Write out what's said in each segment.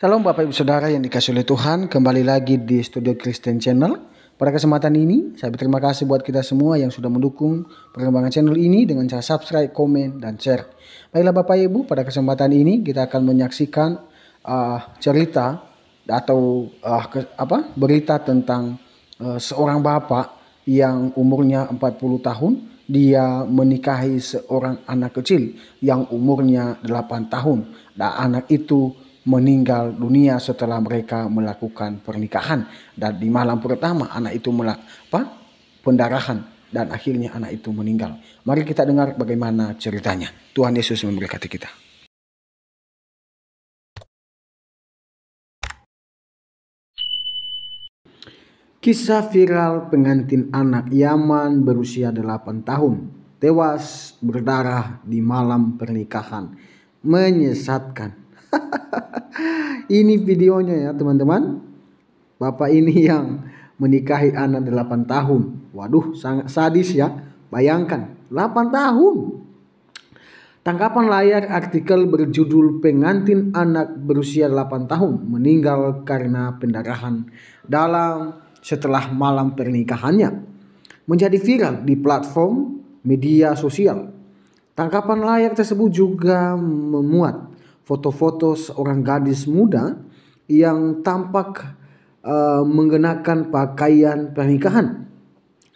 Shalom Bapak Ibu Saudara yang dikasihi oleh Tuhan, kembali lagi di Studio Christian Channel. Pada kesempatan ini, saya berterima kasih buat kita semua yang sudah mendukung perkembangan channel ini dengan cara subscribe, komen, dan share. Baiklah Bapak Ibu, pada kesempatan ini kita akan menyaksikan cerita atau berita tentang seorang bapak yang umurnya 40 tahun. Dia menikahi seorang anak kecil yang umurnya 8 tahun. Dan anak itu meninggal dunia setelah mereka melakukan pernikahan, dan di malam pertama anak itu pendarahan dan akhirnya anak itu meninggal. Mari kita dengar bagaimana ceritanya. Tuhan Yesus memberkati kita. Kisah viral pengantin anak Yaman berusia 8 tahun tewas berdarah di malam pernikahan. Menyesatkan. Ini videonya ya teman-teman. Bapak ini yang menikahi anak 8 tahun. Waduh, sangat sadis ya. Bayangkan 8 tahun. Tangkapan layar artikel berjudul pengantin anak berusia 8 tahun meninggal karena pendarahan setelah malam pernikahannya menjadi viral di platform media sosial. Tangkapan layar tersebut juga memuat foto-foto seorang gadis muda yang tampak mengenakan pakaian pernikahan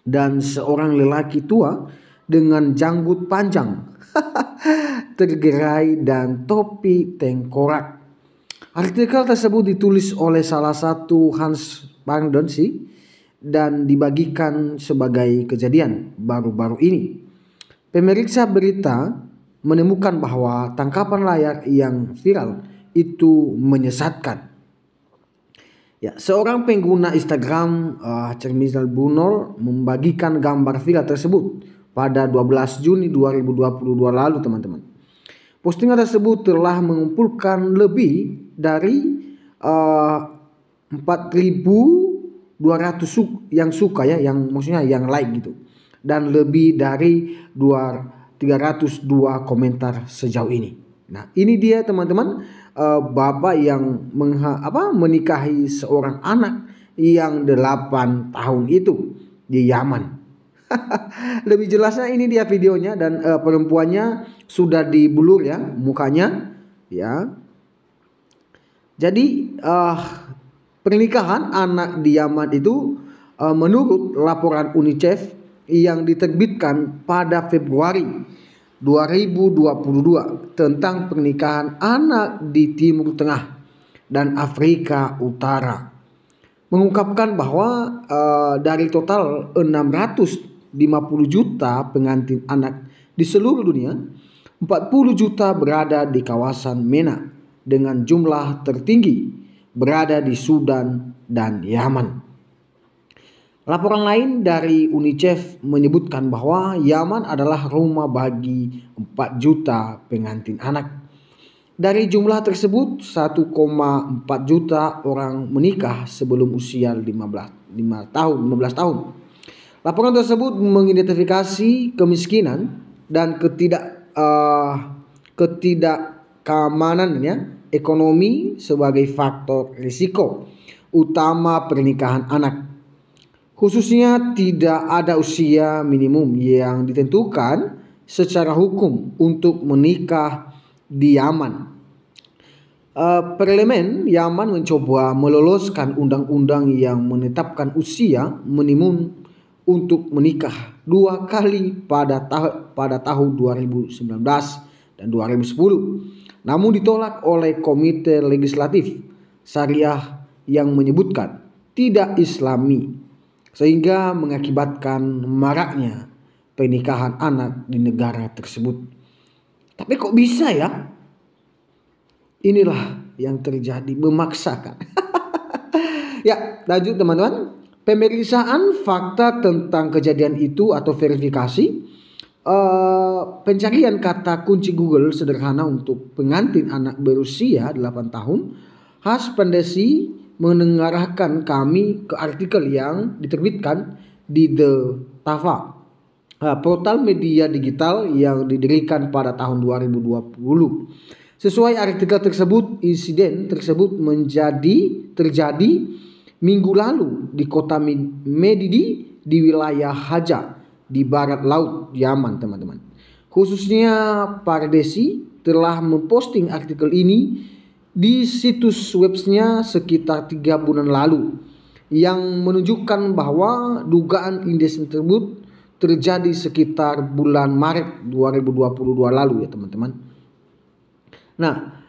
dan seorang lelaki tua dengan janggut panjang, tergerai dan topi tengkorak. Artikel tersebut ditulis oleh salah satu Hans Pardonsi dan dibagikan sebagai kejadian baru-baru ini. Pemeriksa berita menemukan bahwa tangkapan layar yang viral itu menyesatkan. Ya, seorang pengguna Instagram Cermisal Bunol membagikan gambar viral tersebut pada 12 Juni 2022 lalu teman-teman. Postingan tersebut telah mengumpulkan lebih dari 4.200 yang suka ya, yang maksudnya yang like gitu, dan lebih dari 302 komentar sejauh ini. Nah, ini dia teman-teman, bapak yang menikahi seorang anak yang 8 tahun itu di Yaman. Lebih jelasnya ini dia videonya, dan perempuannya sudah dibulur ya mukanya ya. Jadi pernikahan anak di Yaman itu menurut laporan UNICEF yang diterbitkan pada Februari 2022 tentang pernikahan anak di Timur Tengah dan Afrika Utara, mengungkapkan bahwa dari total 650 juta pengantin anak di seluruh dunia, 40 juta berada di kawasan MENA dengan jumlah tertinggi berada di Sudan dan Yaman. Laporan lain dari UNICEF menyebutkan bahwa Yaman adalah rumah bagi 4 juta pengantin anak. Dari jumlah tersebut, 1,4 juta orang menikah sebelum usia 15 tahun. Laporan tersebut mengidentifikasi kemiskinan dan ketidakkeamanan ekonomi sebagai faktor risiko utama pernikahan anak. Khususnya tidak ada usia minimum yang ditentukan secara hukum untuk menikah di Yaman. Parlemen Yaman mencoba meloloskan undang-undang yang menetapkan usia minimum untuk menikah 2 kali pada tahun 2019 dan 2010. Namun ditolak oleh Komite Legislatif Syariah yang menyebutkan tidak Islami, sehingga mengakibatkan maraknya pernikahan anak di negara tersebut. Tapi kok bisa ya? Inilah yang terjadi, memaksakan. Ya, lanjut teman-teman. Pemeriksaan fakta tentang kejadian itu atau verifikasi, pencarian kata kunci Google sederhana untuk pengantin anak berusia 8 tahun. Has Pandesi mengarahkan kami ke artikel yang diterbitkan di The Tafa, portal media digital yang didirikan pada tahun 2020. Sesuai artikel tersebut, insiden tersebut terjadi minggu lalu di kota Medidi di wilayah Haja di barat laut Yaman, teman-teman. Khususnya Pardesi telah memposting artikel ini di situs webnya sekitar 3 bulan lalu yang menunjukkan bahwa dugaan insiden tersebut terjadi sekitar bulan Maret 2022 lalu ya teman-teman. Nah,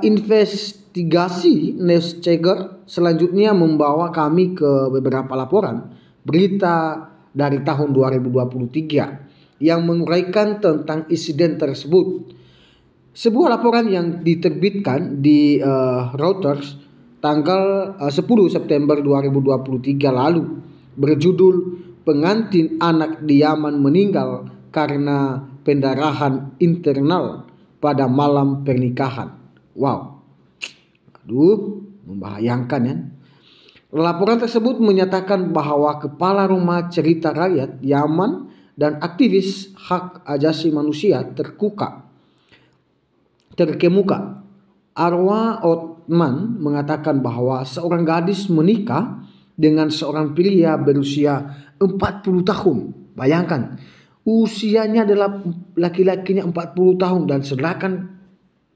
investigasi Neuschegger selanjutnya membawa kami ke beberapa laporan berita dari tahun 2023 yang menguraikan tentang insiden tersebut. Sebuah laporan yang diterbitkan di Reuters tanggal 10 September 2023 lalu berjudul "Pengantin anak di Yaman meninggal karena pendarahan internal pada malam pernikahan." Wow, aduh, membahayakan ya. Laporan tersebut menyatakan bahwa kepala rumah cerita rakyat Yaman dan aktivis hak asasi manusia terkemuka Arwa Othman mengatakan bahwa seorang gadis menikah dengan seorang pria berusia 40 tahun. Bayangkan, usianya adalah laki-lakinya 40 tahun dan sedangkan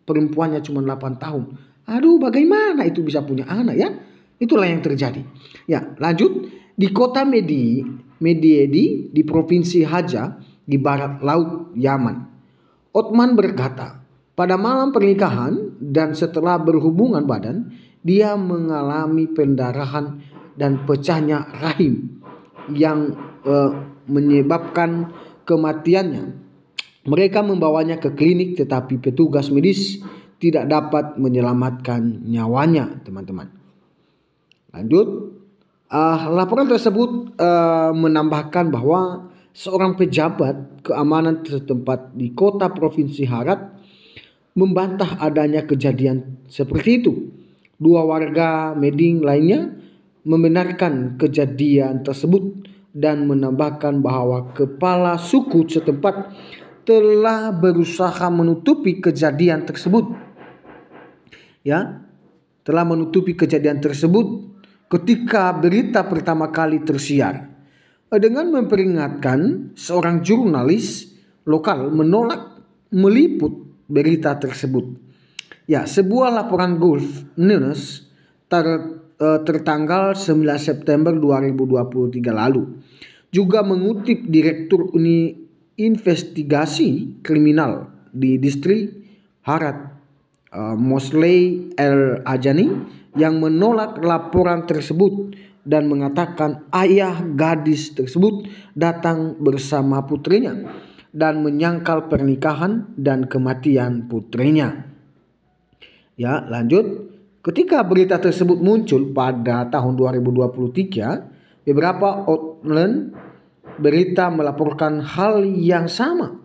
perempuannya cuma 8 tahun. Aduh, bagaimana itu bisa punya anak ya? Itulah yang terjadi. Ya, lanjut. Di kota Mediedi di provinsi Haja di barat laut Yaman. Othman berkata, pada malam pernikahan dan setelah berhubungan badan, dia mengalami pendarahan dan pecahnya rahim yang menyebabkan kematiannya. Mereka membawanya ke klinik tetapi petugas medis tidak dapat menyelamatkan nyawanya, teman-teman. Lanjut, laporan tersebut menambahkan bahwa seorang pejabat keamanan setempat di kota provinsi Harat membantah adanya kejadian seperti itu. 2 warga Meding lainnya membenarkan kejadian tersebut dan menambahkan bahwa kepala suku setempat telah berusaha menutupi kejadian tersebut. Ya, telah menutupi kejadian tersebut ketika berita pertama kali tersiar dengan memperingatkan seorang jurnalis lokal menolak meliput berita tersebut. Ya, sebuah laporan Gulf News tertanggal 9 September 2023 lalu juga mengutip Direktur Investigasi Kriminal di Distrik Harat, Mosley El Ajani, yang menolak laporan tersebut dan mengatakan ayah gadis tersebut datang bersama putrinya dan menyangkal pernikahan dan kematian putrinya. Ya, lanjut. Ketika berita tersebut muncul pada tahun 2023, beberapa outlet berita melaporkan hal yang sama.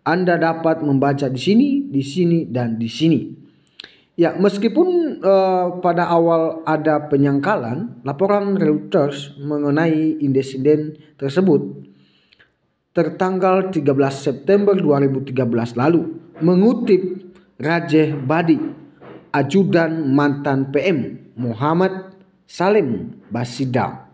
Anda dapat membaca di sini, dan di sini. Ya, meskipun pada awal ada penyangkalan, laporan Reuters mengenai insiden tersebut tertanggal 13 September 2013 lalu mengutip Rajeh Badi, ajudan mantan PM Muhammad Salim Basida,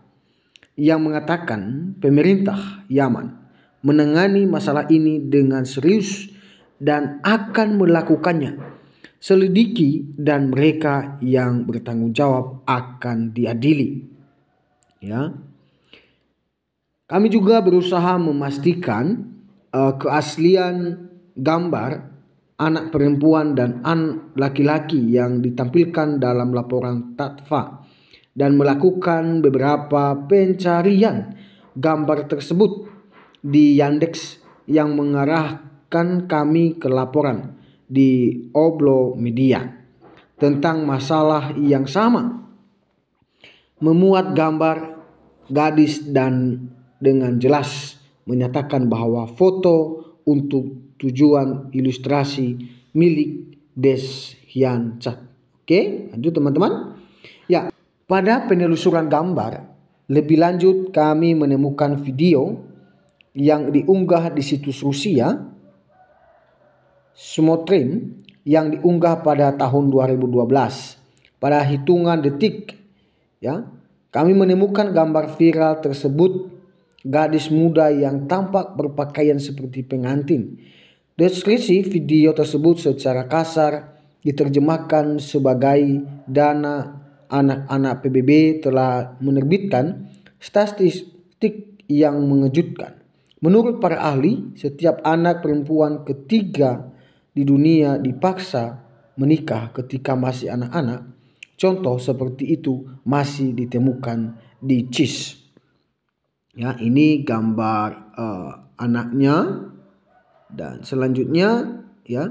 yang mengatakan pemerintah Yaman menangani masalah ini dengan serius dan akan melakukannya. Selidiki dan mereka yang bertanggung jawab akan diadili. Ya. Kami juga berusaha memastikan keaslian gambar anak perempuan dan laki-laki yang ditampilkan dalam laporan Tatfa dan melakukan beberapa pencarian gambar tersebut di Yandex yang mengarahkan kami ke laporan di Oblo Media tentang masalah yang sama, memuat gambar gadis dan dengan jelas menyatakan bahwa foto untuk tujuan ilustrasi milik Des Hyun Chak. Oke, lanjut teman-teman. Ya, pada penelusuran gambar lebih lanjut kami menemukan video yang diunggah di situs Rusia Sumotrin yang diunggah pada tahun 2012. Pada hitungan detik, ya, kami menemukan gambar viral tersebut, gadis muda yang tampak berpakaian seperti pengantin. Deskripsi video tersebut secara kasar diterjemahkan sebagai dana anak-anak PBB telah menerbitkan statistik yang mengejutkan. Menurut para ahli, setiap anak perempuan ketiga di dunia dipaksa menikah ketika masih anak-anak. Contoh seperti itu masih ditemukan di CIS. Ya, ini gambar anaknya. Dan selanjutnya, ya,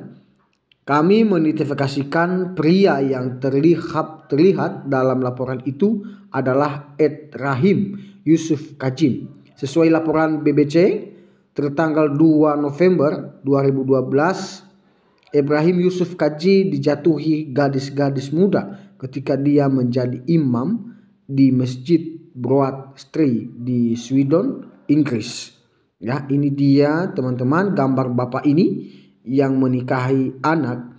kami mengidentifikasikan pria yang terlihat dalam laporan itu adalah Ed Rahim Yusuf Kajim. Sesuai laporan BBC tertanggal 2 November 2012, Ibrahim Yusuf Kaji dijatuhi gadis-gadis muda ketika dia menjadi imam di Masjid Broad Street di Swindon, Inggris. Ya, ini dia teman-teman gambar bapak ini yang menikahi anak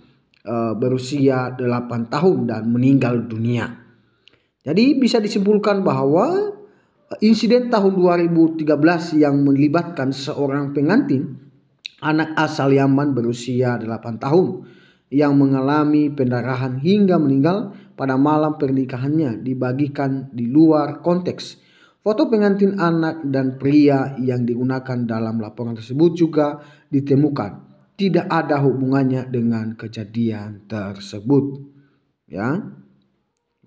berusia 8 tahun dan meninggal dunia. Jadi bisa disimpulkan bahwa insiden tahun 2013 yang melibatkan seorang pengantin anak asal Yaman berusia 8 tahun yang mengalami pendarahan hingga meninggal pada malam pernikahannya dibagikan di luar konteks. Foto pengantin anak dan pria yang digunakan dalam laporan tersebut juga ditemukan tidak ada hubungannya dengan kejadian tersebut. Ya,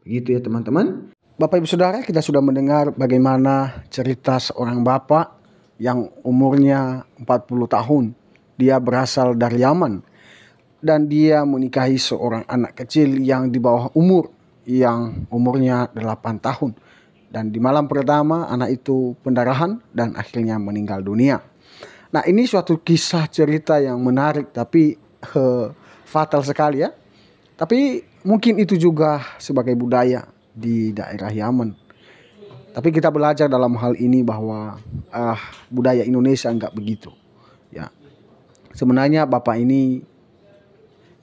begitu ya teman-teman. Bapak Ibu Saudara, kita sudah mendengar bagaimana cerita seorang bapak yang umurnya 40 tahun. Dia berasal dari Yaman dan dia menikahi seorang anak kecil yang di bawah umur, yang umurnya 8 tahun. Dan di malam pertama anak itu pendarahan dan akhirnya meninggal dunia. Nah, ini suatu kisah cerita yang menarik tapi fatal sekali ya. Tapi mungkin itu juga sebagai budaya di daerah Yaman. Tapi kita belajar dalam hal ini bahwa budaya Indonesia enggak begitu. Ya, sebenarnya bapak ini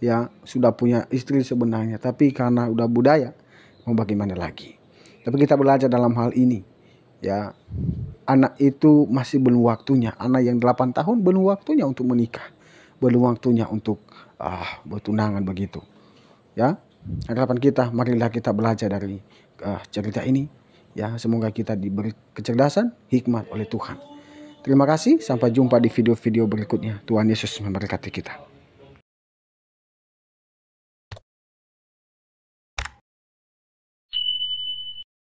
ya sudah punya istri sebenarnya, tapi karena udah budaya mau bagaimana lagi. Tapi kita belajar dalam hal ini. Ya, anak itu masih belum waktunya. Anak yang 8 tahun belum waktunya untuk menikah. Belum waktunya untuk bertunangan begitu. Ya, harapan kita, marilah kita belajar dari cerita ini. Ya, semoga kita diberi kecerdasan, hikmat oleh Tuhan. Terima kasih, sampai jumpa di video-video berikutnya. Tuhan Yesus memberkati kita.